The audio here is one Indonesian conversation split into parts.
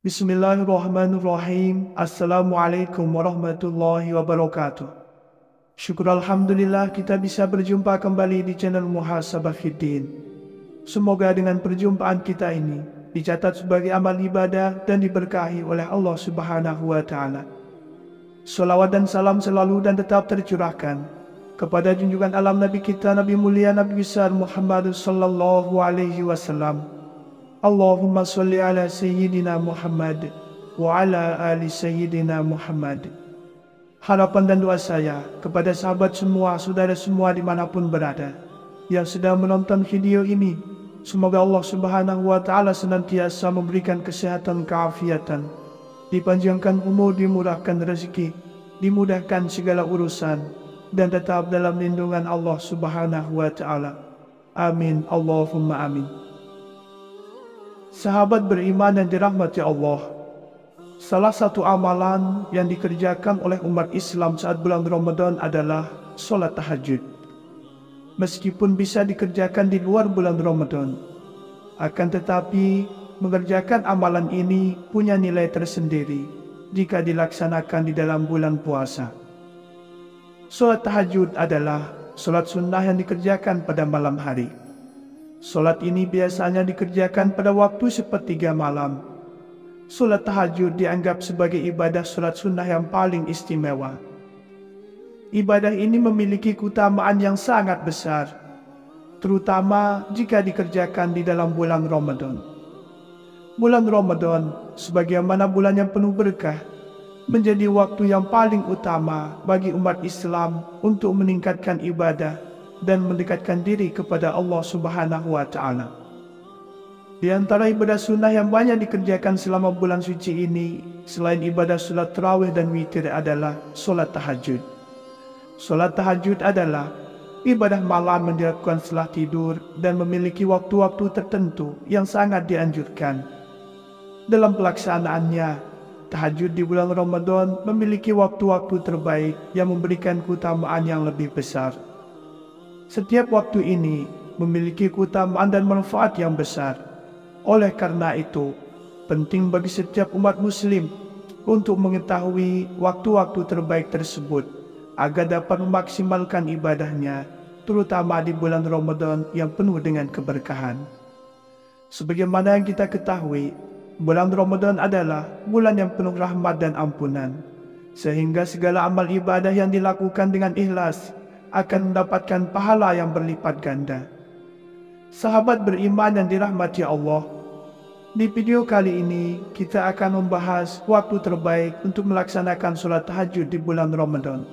Bismillahirrahmanirrahim. Assalamualaikum warahmatullahi wabarakatuh. Syukur Alhamdulillah kita bisa berjumpa kembali di channel Muhasabah Fiddin. Semoga dengan perjumpaan kita ini dicatat sebagai amal ibadah dan diberkahi oleh Allah Subhanahu wa Ta'ala. Salawat dan salam selalu dan tetap tercurahkan kepada junjungan alam Nabi kita, Nabi mulia, Nabi besar Muhammad sallallahu alaihi wasallam. Allahumma salli ala Sayyidina Muhammad wa ala ali Sayyidina Muhammad. Harapan dan doa saya kepada sahabat semua, saudara semua dimanapun berada yang sedang menonton video ini, semoga Allah Subhanahu wa Ta'ala senantiasa memberikan kesehatan, keafiatan, dipanjangkan umur, dimurahkan rezeki, dimudahkan segala urusan, dan tetap dalam lindungan Allah Subhanahu wa Ta'ala. Amin, Allahumma amin. Sahabat beriman yang dirahmati Allah, salah satu amalan yang dikerjakan oleh umat Islam saat bulan Ramadan adalah sholat tahajud. Meskipun bisa dikerjakan di luar bulan Ramadan, akan tetapi mengerjakan amalan ini punya nilai tersendiri jika dilaksanakan di dalam bulan puasa. Sholat tahajud adalah sholat sunnah yang dikerjakan pada malam hari. Sholat ini biasanya dikerjakan pada waktu sepertiga malam. Sholat tahajud dianggap sebagai ibadah sholat sunnah yang paling istimewa. Ibadah ini memiliki keutamaan yang sangat besar, terutama jika dikerjakan di dalam bulan Ramadan. Bulan Ramadan, sebagaimana bulan yang penuh berkah, menjadi waktu yang paling utama bagi umat Islam untuk meningkatkan ibadah dan mendekatkan diri kepada Allah Subhanahu wa Ta'ala. Di antara ibadah sunnah yang banyak dikerjakan selama bulan suci ini, selain ibadah sholat tarawih dan witir, adalah sholat tahajud. Sholat tahajud adalah ibadah malam yang dilakukan setelah tidur dan memiliki waktu-waktu tertentu yang sangat dianjurkan. Dalam pelaksanaannya, tahajud di bulan Ramadan memiliki waktu-waktu terbaik yang memberikan keutamaan yang lebih besar. Setiap waktu ini memiliki keutamaan dan manfaat yang besar. Oleh karena itu, penting bagi setiap umat muslim untuk mengetahui waktu-waktu terbaik tersebut agar dapat memaksimalkan ibadahnya, terutama di bulan Ramadan yang penuh dengan keberkahan. Sebagaimana yang kita ketahui, bulan Ramadan adalah bulan yang penuh rahmat dan ampunan, sehingga segala amal ibadah yang dilakukan dengan ikhlas akan mendapatkan pahala yang berlipat ganda. Sahabat beriman yang dirahmati Allah, di video kali ini kita akan membahas waktu terbaik untuk melaksanakan sholat tahajud di bulan Ramadan.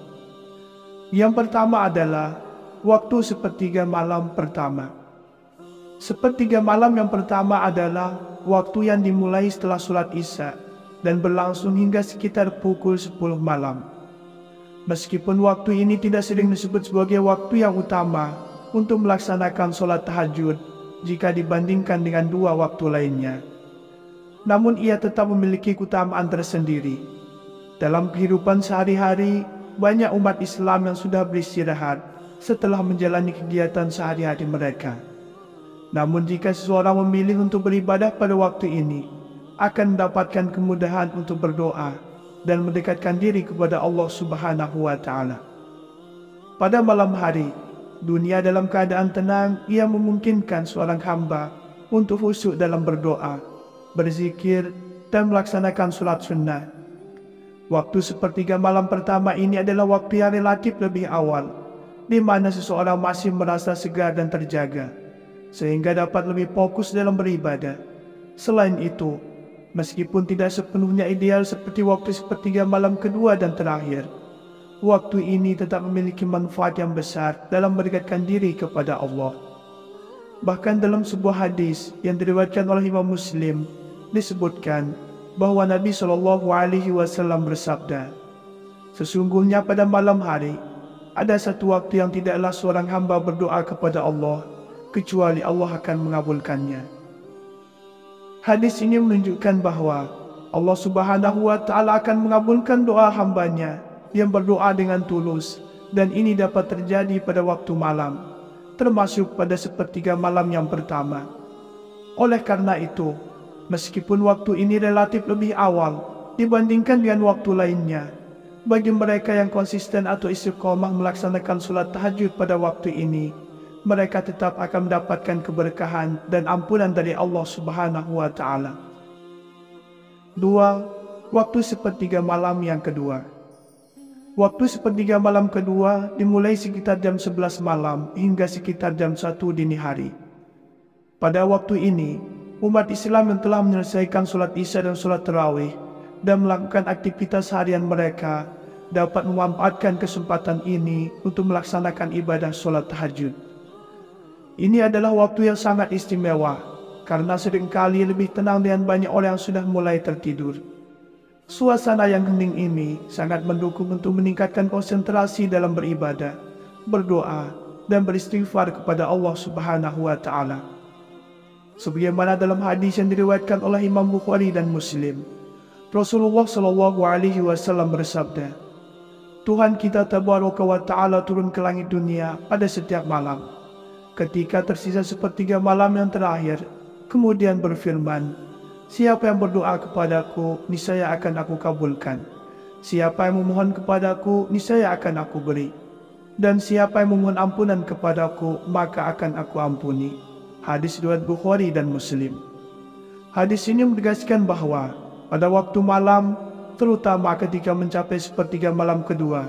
Yang pertama adalah waktu sepertiga malam pertama. Sepertiga malam yang pertama adalah waktu yang dimulai setelah sholat Isya dan berlangsung hingga sekitar pukul 10 malam. Meskipun waktu ini tidak sering disebut sebagai waktu yang utama untuk melaksanakan sholat tahajud jika dibandingkan dengan dua waktu lainnya, namun ia tetap memiliki keutamaan tersendiri. Dalam kehidupan sehari-hari, banyak umat Islam yang sudah beristirahat setelah menjalani kegiatan sehari-hari mereka. Namun jika seseorang memilih untuk beribadah pada waktu ini, akan mendapatkan kemudahan untuk berdoa dan mendekatkan diri kepada Allah Subhanahu wa Ta'ala. Pada malam hari, dunia dalam keadaan tenang, ia memungkinkan seorang hamba untuk khusyuk dalam berdoa, berzikir, dan melaksanakan sholat sunnah. Waktu sepertiga malam pertama ini adalah waktu yang relatif lebih awal, di mana seseorang masih merasa segar dan terjaga, sehingga dapat lebih fokus dalam beribadah. Selain itu, meskipun tidak sepenuhnya ideal seperti waktu sepertiga malam kedua dan terakhir, waktu ini tetap memiliki manfaat yang besar dalam mendekatkan diri kepada Allah. Bahkan dalam sebuah hadis yang diriwayatkan oleh Imam Muslim, disebutkan bahwa Nabi Shallallahu Alaihi Wasallam bersabda, "Sesungguhnya pada malam hari ada satu waktu yang tidaklah seorang hamba berdoa kepada Allah kecuali Allah akan mengabulkannya." Hadis ini menunjukkan bahwa Allah Subhanahu wa Ta'ala akan mengabulkan doa hambanya yang berdoa dengan tulus, dan ini dapat terjadi pada waktu malam, termasuk pada sepertiga malam yang pertama. Oleh karena itu, Meskipun waktu ini relatif lebih awal dibandingkan dengan waktu lainnya, bagi mereka yang konsisten atau istiqomah melaksanakan sholat tahajud pada waktu ini, mereka tetap akan mendapatkan keberkahan dan ampunan dari Allah Subhanahu wa Ta'ala. 2. Waktu sepertiga malam yang kedua. Waktu sepertiga malam kedua dimulai sekitar jam 11 malam hingga sekitar jam 1 dini hari. Pada waktu ini, umat Islam yang telah menyelesaikan sholat isya dan sholat tarawih dan melakukan aktivitas harian mereka dapat memanfaatkan kesempatan ini untuk melaksanakan ibadah sholat tahajud. Ini adalah waktu yang sangat istimewa karena seringkali lebih tenang dan banyak orang yang sudah mulai tertidur. Suasana yang hening ini sangat mendukung untuk meningkatkan konsentrasi dalam beribadah, berdoa, dan beristighfar kepada Allah Subhanahu wa Ta'ala. Sebagaimana dalam hadis yang diriwayatkan oleh Imam Bukhari dan Muslim, Rasulullah Shallallahu Alaihi Wasallam bersabda, Tuhan kita Tabaraka wa Ta'ala turun ke langit dunia pada setiap malam. Ketika tersisa sepertiga malam yang terakhir, kemudian berfirman, siapa yang berdoa kepadaku, niscaya akan aku kabulkan. Siapa yang memohon kepadaku, niscaya akan aku beri. Dan siapa yang memohon ampunan kepadaku, maka akan aku ampuni. Hadis riwayat Bukhari dan Muslim. Hadis ini menegaskan bahwa pada waktu malam, terutama ketika mencapai sepertiga malam kedua,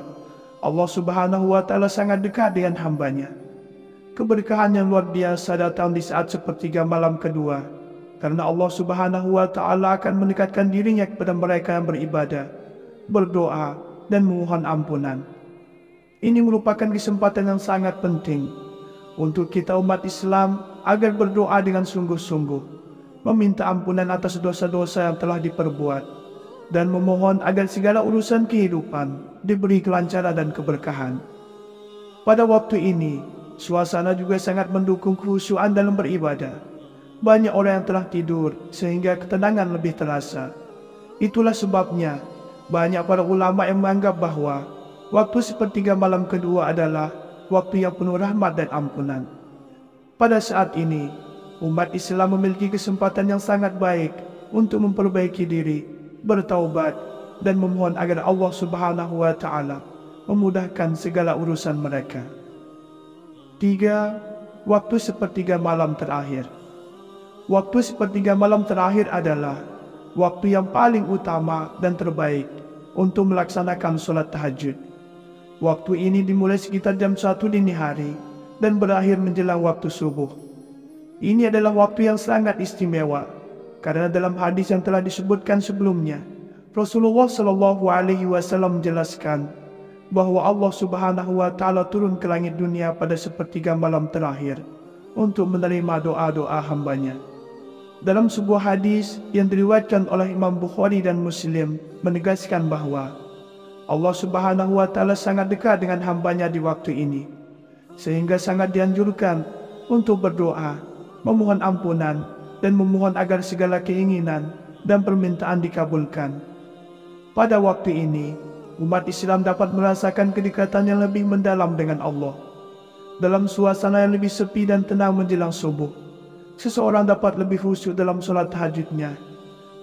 Allah Subhanahu wa Ta'ala sangat dekat dengan hambanya. Keberkahan yang luar biasa datang di saat sepertiga malam kedua, karena Allah Subhanahu wa Ta'ala akan mendekatkan dirinya kepada mereka yang beribadah, berdoa, dan memohon ampunan. Ini merupakan kesempatan yang sangat penting untuk kita umat Islam agar berdoa dengan sungguh-sungguh, meminta ampunan atas dosa-dosa yang telah diperbuat, dan memohon agar segala urusan kehidupan diberi kelancaran dan keberkahan. Pada waktu ini, suasana juga sangat mendukung kekhusyuan dalam beribadah. Banyak orang yang telah tidur sehingga ketenangan lebih terasa. Itulah sebabnya banyak para ulama yang menganggap bahwa waktu sepertiga malam kedua adalah waktu yang penuh rahmat dan ampunan. Pada saat ini, umat Islam memiliki kesempatan yang sangat baik untuk memperbaiki diri, bertaubat, dan memohon agar Allah Subhanahu wa Ta'ala memudahkan segala urusan mereka. 3. Waktu sepertiga malam terakhir. Waktu sepertiga malam terakhir adalah waktu yang paling utama dan terbaik untuk melaksanakan sholat tahajud. Waktu ini dimulai sekitar jam 1 dini hari dan berakhir menjelang waktu subuh. Ini adalah waktu yang sangat istimewa karena dalam hadis yang telah disebutkan sebelumnya, Rasulullah Shallallahu Alaihi Wasallam menjelaskan bahwa Allah Subhanahu wa Ta'ala turun ke langit dunia pada sepertiga malam terakhir untuk menerima doa-doa hambanya. Dalam sebuah hadis yang diriwayatkan oleh Imam Bukhari dan Muslim menegaskan bahwa Allah Subhanahu wa Ta'ala sangat dekat dengan hambanya di waktu ini, sehingga sangat dianjurkan untuk berdoa, memohon ampunan, dan memohon agar segala keinginan dan permintaan dikabulkan. Pada waktu ini, umat Islam dapat merasakan kedekatan yang lebih mendalam dengan Allah. Dalam suasana yang lebih sepi dan tenang menjelang subuh, seseorang dapat lebih khusyuk dalam sholat tahajudnya.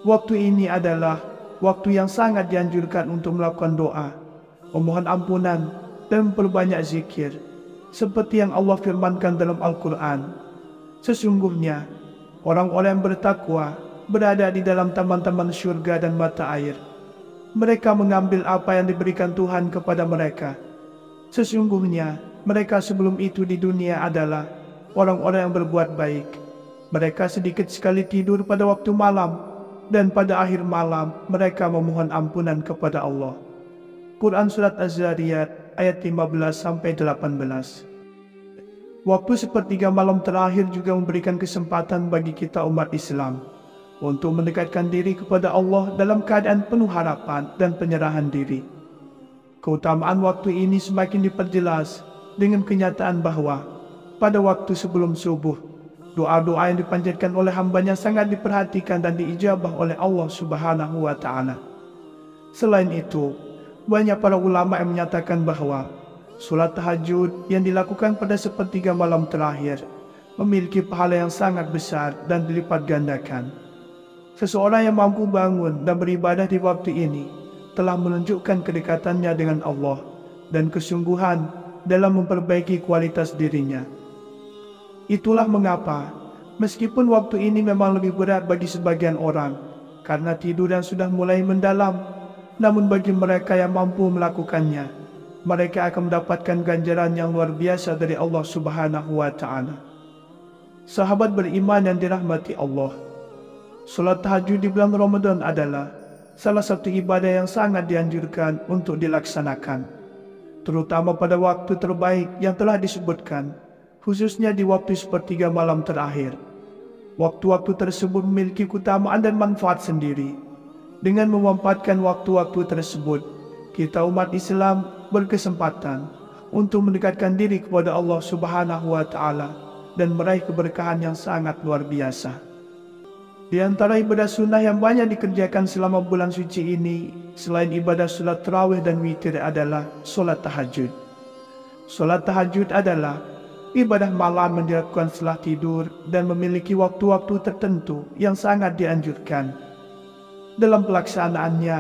Waktu ini adalah waktu yang sangat dianjurkan untuk melakukan doa, memohon ampunan, dan memperbanyak zikir, seperti yang Allah firmankan dalam Al-Quran. Sesungguhnya, orang-orang yang bertakwa berada di dalam taman-taman syurga dan mata air. Mereka mengambil apa yang diberikan Tuhan kepada mereka. Sesungguhnya, mereka sebelum itu di dunia adalah orang-orang yang berbuat baik. Mereka sedikit sekali tidur pada waktu malam, dan pada akhir malam mereka memohon ampunan kepada Allah. Quran Surat Az-Zariyat ayat 15-18. Waktu sepertiga malam terakhir juga memberikan kesempatan bagi kita umat Islam untuk mendekatkan diri kepada Allah dalam keadaan penuh harapan dan penyerahan diri. Keutamaan waktu ini semakin diperjelas dengan kenyataan bahwa pada waktu sebelum subuh, doa-doa yang dipanjatkan oleh hambanya sangat diperhatikan dan diijabah oleh Allah Subhanahu wa Ta'ala. Selain itu, banyak para ulama yang menyatakan bahwa sholat tahajud yang dilakukan pada sepertiga malam terakhir memiliki pahala yang sangat besar dan dilipat gandakan. Seseorang yang mampu bangun dan beribadah di waktu ini telah menunjukkan kedekatannya dengan Allah dan kesungguhan dalam memperbaiki kualitas dirinya. Itulah mengapa, meskipun waktu ini memang lebih berat bagi sebagian orang karena tidur yang sudah mulai mendalam, namun bagi mereka yang mampu melakukannya, mereka akan mendapatkan ganjaran yang luar biasa dari Allah Subhanahu wa Ta'ala. Sahabat beriman yang dirahmati Allah, salat tahajud di bulan Ramadan adalah salah satu ibadah yang sangat dianjurkan untuk dilaksanakan, terutama pada waktu terbaik yang telah disebutkan, khususnya di waktu sepertiga malam terakhir. Waktu-waktu tersebut memiliki keutamaan dan manfaat sendiri. Dengan memanfaatkan waktu-waktu tersebut, kita umat Islam berkesempatan untuk mendekatkan diri kepada Allah Subhanahu wa Ta'ala dan meraih keberkahan yang sangat luar biasa. Di antara ibadah sunnah yang banyak dikerjakan selama bulan suci ini, selain ibadah salat tarawih dan witir adalah salat tahajud. Salat tahajud adalah ibadah malam yang dilakukan setelah tidur dan memiliki waktu-waktu tertentu yang sangat dianjurkan. Dalam pelaksanaannya,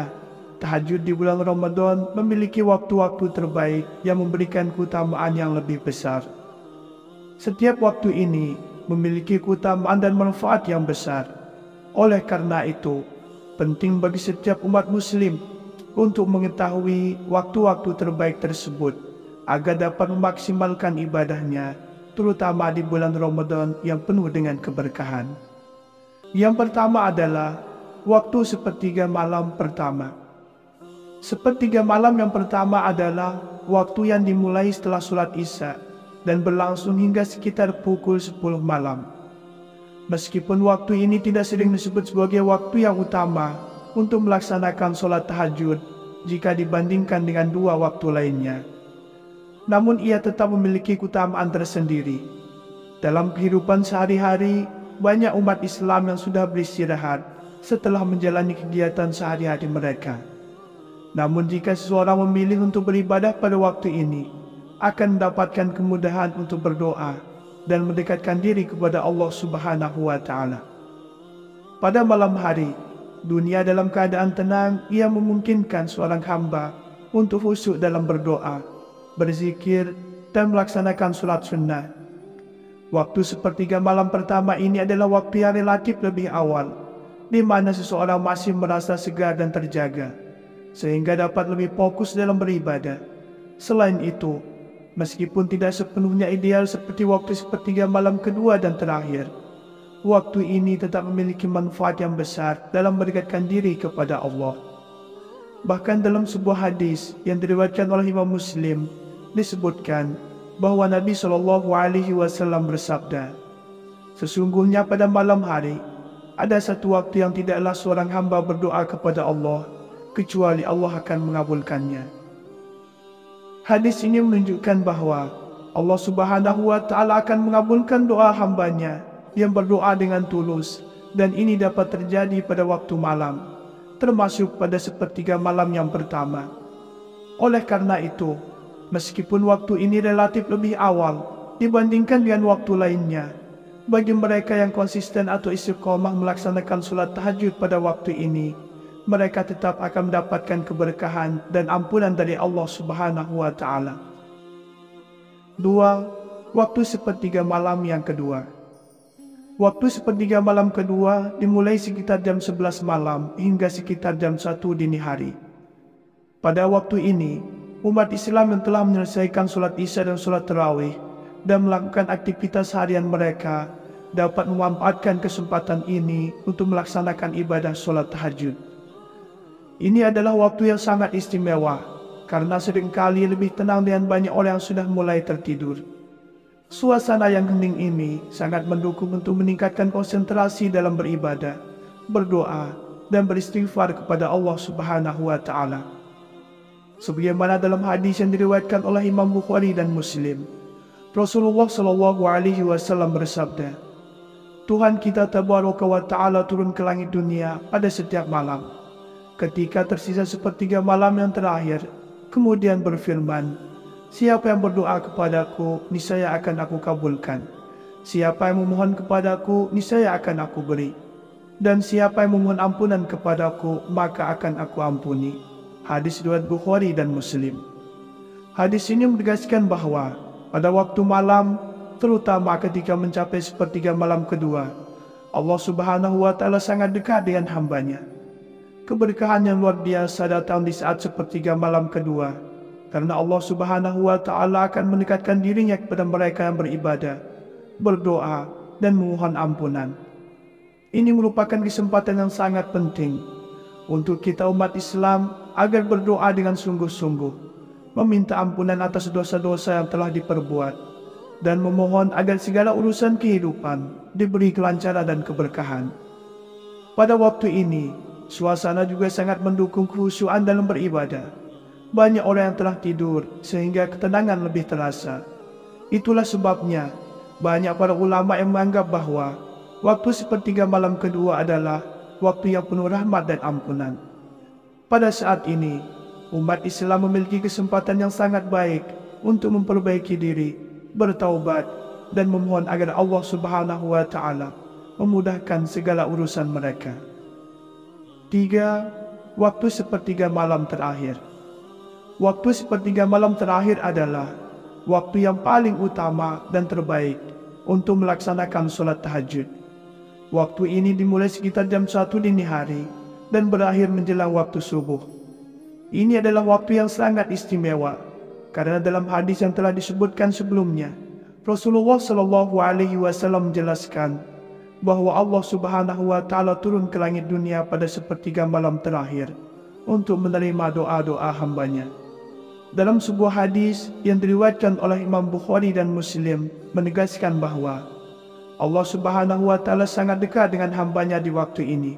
tahajud di bulan Ramadan memiliki waktu-waktu terbaik yang memberikan keutamaan yang lebih besar. Setiap waktu ini memiliki keutamaan dan manfaat yang besar. Oleh karena itu, penting bagi setiap umat muslim untuk mengetahui waktu-waktu terbaik tersebut agar dapat memaksimalkan ibadahnya, terutama di bulan Ramadan yang penuh dengan keberkahan. Yang pertama adalah waktu sepertiga malam pertama. Sepertiga malam yang pertama adalah waktu yang dimulai setelah sholat Isya dan berlangsung hingga sekitar pukul 10 malam. Meskipun waktu ini tidak sering disebut sebagai waktu yang utama untuk melaksanakan sholat tahajud jika dibandingkan dengan dua waktu lainnya, namun ia tetap memiliki keutamaan tersendiri. Dalam kehidupan sehari-hari, banyak umat Islam yang sudah beristirahat setelah menjalani kegiatan sehari-hari mereka. Namun jika seseorang memilih untuk beribadah pada waktu ini, akan mendapatkan kemudahan untuk berdoa dan mendekatkan diri kepada Allah Subhanahu wa Ta'ala. Pada malam hari, dunia dalam keadaan tenang, ia memungkinkan seorang hamba untuk khusyuk dalam berdoa, berzikir, dan melaksanakan sholat sunnah. Waktu sepertiga malam pertama ini adalah waktu yang relatif lebih awal, di mana seseorang masih merasa segar dan terjaga, sehingga dapat lebih fokus dalam beribadah. Selain itu, meskipun tidak sepenuhnya ideal seperti waktu sepertiga malam kedua dan terakhir, waktu ini tetap memiliki manfaat yang besar dalam mendekatkan diri kepada Allah. Bahkan dalam sebuah hadis yang diriwayatkan oleh Imam Muslim, disebutkan bahwa Nabi SAW bersabda, "Sesungguhnya pada malam hari, ada satu waktu yang tidaklah seorang hamba berdoa kepada Allah, kecuali Allah akan mengabulkannya." Hadis ini menunjukkan bahwa Allah Subhanahu wa Ta'ala akan mengabulkan doa hambanya yang berdoa dengan tulus, dan ini dapat terjadi pada waktu malam, termasuk pada sepertiga malam yang pertama. Oleh karena itu, meskipun waktu ini relatif lebih awal dibandingkan dengan waktu lainnya, bagi mereka yang konsisten atau istiqomah melaksanakan sholat tahajud pada waktu ini, mereka tetap akan mendapatkan keberkahan dan ampunan dari Allah Subhanahu wa Ta'ala. 2. Waktu sepertiga malam yang kedua. Waktu sepertiga malam kedua dimulai sekitar jam 11 malam hingga sekitar jam 1 dini hari. Pada waktu ini, umat Islam yang telah menyelesaikan sholat Isya dan sholat tarawih dan melakukan aktivitas harian mereka dapat memanfaatkan kesempatan ini untuk melaksanakan ibadah sholat tahajud. Ini adalah waktu yang sangat istimewa, karena seringkali lebih tenang dan banyak orang yang sudah mulai tertidur. Suasana yang hening ini sangat mendukung untuk meningkatkan konsentrasi dalam beribadah, berdoa, dan beristighfar kepada Allah Subhanahu wa Ta'ala. Sebagaimana dalam hadis yang diriwayatkan oleh Imam Bukhari dan Muslim, Rasulullah SAW bersabda, "Tuhan kita Tabaraka wa Ta'ala turun ke langit dunia pada setiap malam. Ketika tersisa sepertiga malam yang terakhir, kemudian berfirman, 'Siapa yang berdoa kepadaku, niscaya akan aku kabulkan. Siapa yang memohon kepadaku, niscaya akan aku beri.' Dan siapa yang memohon ampunan kepadaku, maka akan aku ampuni. Hadis riwayat Bukhari dan Muslim. Hadis ini menegaskan bahwa pada waktu malam, terutama ketika mencapai sepertiga malam kedua, Allah Subhanahu wa Ta'ala sangat dekat dengan hambanya. Keberkahan yang luar biasa datang di saat sepertiga malam kedua, karena Allah Subhanahu wa Ta'ala akan mendekatkan dirinya kepada mereka yang beribadah, berdoa, dan memohon ampunan. Ini merupakan kesempatan yang sangat penting untuk kita umat Islam agar berdoa dengan sungguh-sungguh, meminta ampunan atas dosa-dosa yang telah diperbuat, dan memohon agar segala urusan kehidupan diberi kelancaran dan keberkahan. Pada waktu ini, suasana juga sangat mendukung kekhusyuan dalam beribadah. Banyak orang yang telah tidur sehingga ketenangan lebih terasa. Itulah sebabnya banyak para ulama yang menganggap bahwa waktu sepertiga malam kedua adalah waktu yang penuh rahmat dan ampunan. Pada saat ini, umat Islam memiliki kesempatan yang sangat baik untuk memperbaiki diri, bertaubat, dan memohon agar Allah Subhanahu wa Ta'ala memudahkan segala urusan mereka. 3. Waktu sepertiga malam terakhir. Waktu sepertiga malam terakhir adalah waktu yang paling utama dan terbaik untuk melaksanakan sholat tahajud. Waktu ini dimulai sekitar jam 1 dini hari dan berakhir menjelang waktu subuh. Ini adalah waktu yang sangat istimewa, karena dalam hadis yang telah disebutkan sebelumnya, Rasulullah Shallallahu Alaihi Wasallam menjelaskan bahwa Allah Subhanahu Wa Taala turun ke langit dunia pada sepertiga malam terakhir untuk menerima doa-doa hambanya. Dalam sebuah hadis yang diriwayatkan oleh Imam Bukhari dan Muslim menegaskan bahwa Allah Subhanahu Wa Taala sangat dekat dengan hambanya di waktu ini,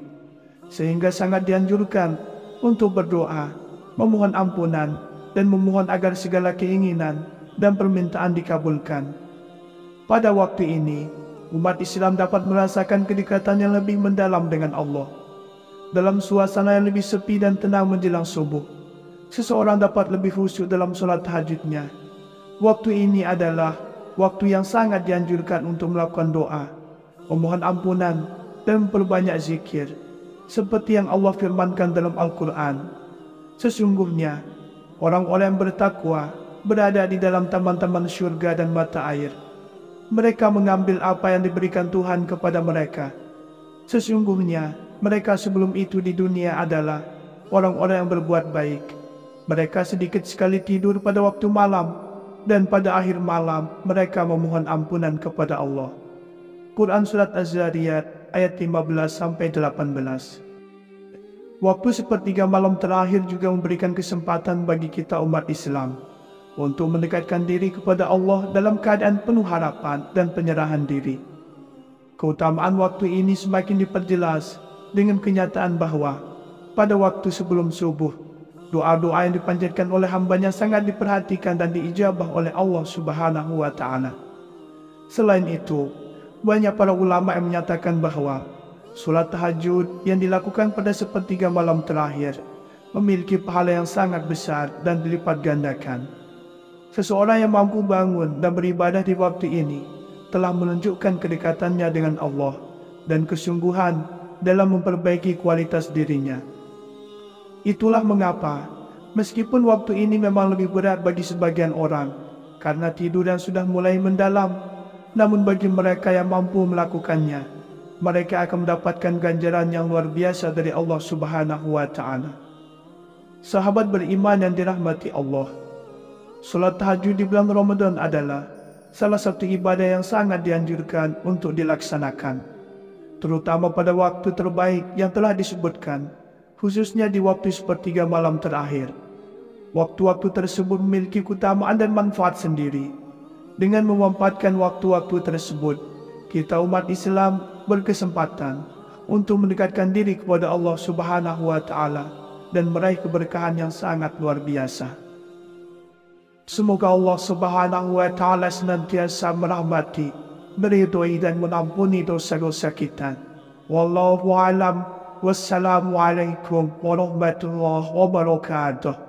sehingga sangat dianjurkan untuk berdoa, memohon ampunan, dan memohon agar segala keinginan dan permintaan dikabulkan. Pada waktu ini, umat Islam dapat merasakan kedekatan yang lebih mendalam dengan Allah. Dalam suasana yang lebih sepi dan tenang menjelang subuh, seseorang dapat lebih khusyuk dalam sholat tahajudnya. Waktu ini adalah waktu yang sangat dianjurkan untuk melakukan doa, memohon ampunan, dan memperbanyak zikir, seperti yang Allah firmankan dalam Al-Quran. Sesungguhnya, orang-orang yang bertakwa berada di dalam taman-taman syurga dan mata air. Mereka mengambil apa yang diberikan Tuhan kepada mereka. Sesungguhnya, mereka sebelum itu di dunia adalah orang-orang yang berbuat baik. Mereka sedikit sekali tidur pada waktu malam, dan pada akhir malam mereka memohon ampunan kepada Allah. Quran Surat Az-Zariyat ayat 15-18. Waktu sepertiga malam terakhir juga memberikan kesempatan bagi kita umat Islam untuk mendekatkan diri kepada Allah dalam keadaan penuh harapan dan penyerahan diri. Keutamaan waktu ini semakin diperjelas dengan kenyataan bahwa pada waktu sebelum subuh, doa-doa yang dipanjatkan oleh hambanya sangat diperhatikan dan diijabah oleh Allah Subhanahu wa Ta'ala. Selain itu, banyak para ulama yang menyatakan bahwa sholat tahajud yang dilakukan pada sepertiga malam terakhir memiliki pahala yang sangat besar dan dilipat gandakan. Seseorang yang mampu bangun dan beribadah di waktu ini telah menunjukkan kedekatannya dengan Allah dan kesungguhan dalam memperbaiki kualitas dirinya. Itulah mengapa, meskipun waktu ini memang lebih berat bagi sebagian orang karena tidur yang sudah mulai mendalam, namun bagi mereka yang mampu melakukannya, mereka akan mendapatkan ganjaran yang luar biasa dari Allah Subhanahu wa Ta'ala. Sahabat beriman yang dirahmati Allah, salat tahajud di bulan Ramadan adalah salah satu ibadah yang sangat dianjurkan untuk dilaksanakan, terutama pada waktu terbaik yang telah disebutkan, khususnya di waktu sepertiga malam terakhir. Waktu-waktu tersebut memiliki keutamaan dan manfaat sendiri. Dengan memanfaatkan waktu-waktu tersebut, kita umat Islam berkesempatan untuk mendekatkan diri kepada Allah Subhanahu wa Ta'ala dan meraih keberkahan yang sangat luar biasa. Semoga Allah Subhanahu wa Ta'ala senantiasa merahmati, meridhoi dan mengampuni dosa-dosa kita. Wallahu a'lam. Wassalamualaikum warahmatullahi wabarakatuh.